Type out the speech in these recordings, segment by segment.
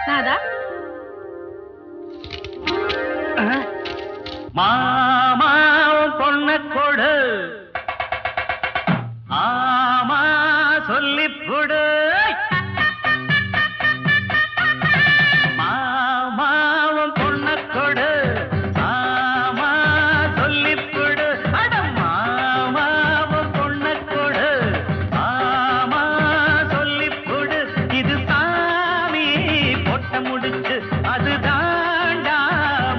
நாதா மாமா பொண்ண கொடு ஆமா சொல்லிப்புடு மாமாவும் பொண்ண கொடு ஆமா சொல்லிப்புடு அட மாமாவும் பொண்ண கொடு ஆமா சொல்லிப்புடு இது சாமி பொட்ட முடிச்சு அதுதாண்டா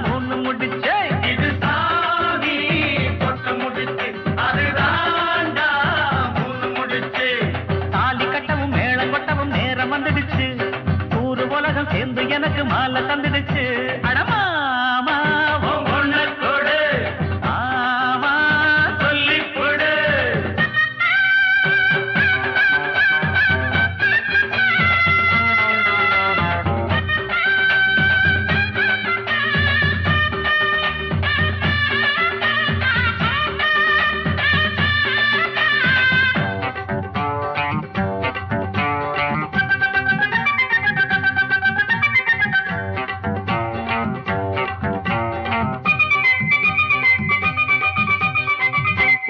மூணு முடிச்சு இது சாமி பொட்ட முடிச்சு அதுதாண்டா மூணு முடிச்சு தாலி கட்டவும் மேளம் கொட்டவும் நேரம் வந்துடுச்சு ஊரு உலகம் சேர்ந்து எனக்கு மாலை தந்துடுச்சு அடமாமா பொண்ண கொடு ஆமா சொல்லிப்புடு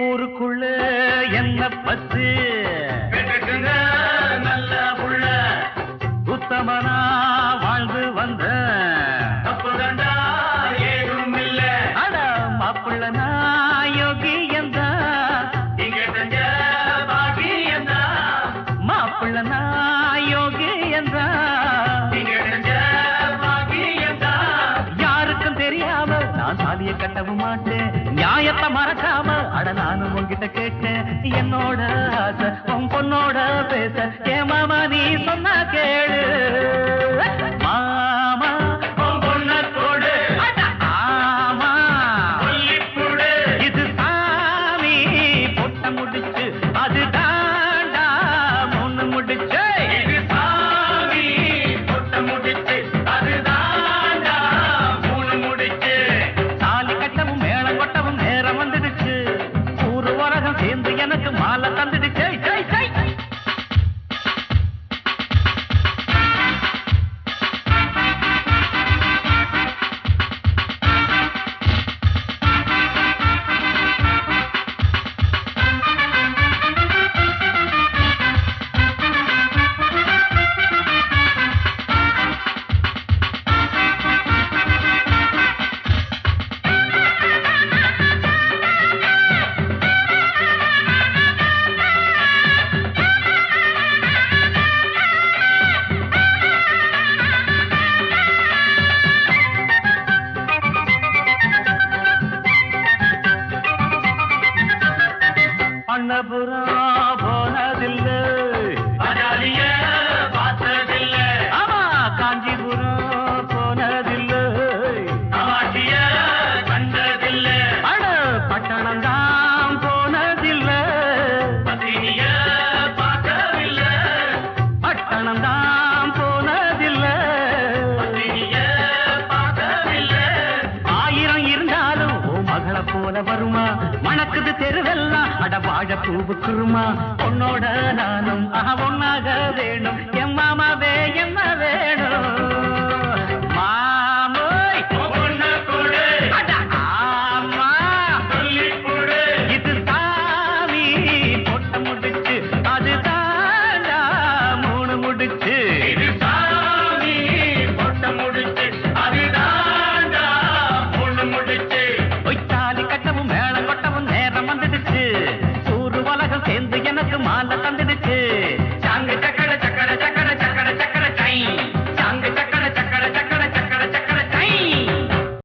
ஊருக்குள்ள என்ன பத்து நல்ல புள்ள உத்தமனா வாழ்ந்து வந்த தப்புதண்டா ஏதும் இல்ல அட மாப்பிள்ள யோகி எந்த இங்க செஞ்ச பாகி எந்த மாப்பிள்ள யோகி எந்த இங்க செஞ்ச பாகி எந்த யாருக்கும் தெரியாம நான் சாதிய கட்டவும் மாட்டேன் நியாயத்தை மறக்காம அட நானும் உன்கிட்ட கேட்டேன் என்னோட ஆசை உன் பொண்ணோட பேச ஏ மாமா நீ சொன்னா கேளு மாமா உன் பொண்ண கொடு ஆமா சொல்லிப்புடு இது சாமி பொட்ட முடிச்சு அது தாண்டா மூணு முடிச்சு இது சாமி பொட்ட முடிச்சு அது தாண்டா மூணு முடிச்சு தாலி கட்டவும் மேளம் கொட்டவும் நேரம் வந்துடுச்சு ஊரு உலகம் சேர்ந்து எனக்கு மாலை தந்துடுச்சு ஜெய் ஜெய் அண்ணபுரா போனதில்லை அஜாலிய பார்த்ததில்லை ஆமா காஞ்சிபுரம் போனதில்லை காமாட்சிய கண்டதில்லை அட பட்டணம் தான் போனதில்லை பத்தினிய பார்க்கவில்லை பட்டணம் தான் போனதில்லை பத்தினிய பார்க்கவில்லை ஆயிரம் இருந்தாலும் மகளை போல வருமா மணக்குது தெருவெல்லாம் அட வாழ பூவுக்குருமா உன்னோட நானும் ஒன்னாக வேணும் என் மாமாவே என்ன வேணும் மாமோய் பொண்ண கொடு ஆமா சொல்லிப்புடு இது சாமி பொட்ட முடிச்சு அது தாண்டா மூணு முடிச்சு இது சாமி பொட்ட முடிச்சு அது தாண்டா மூணு முடிச்சு தாலி கட்டவும் மேளம் கொட்டவும் நேரம் வந்துடுச்சு ஊரு உலகம் சேர்ந்து எனக்கு மாலை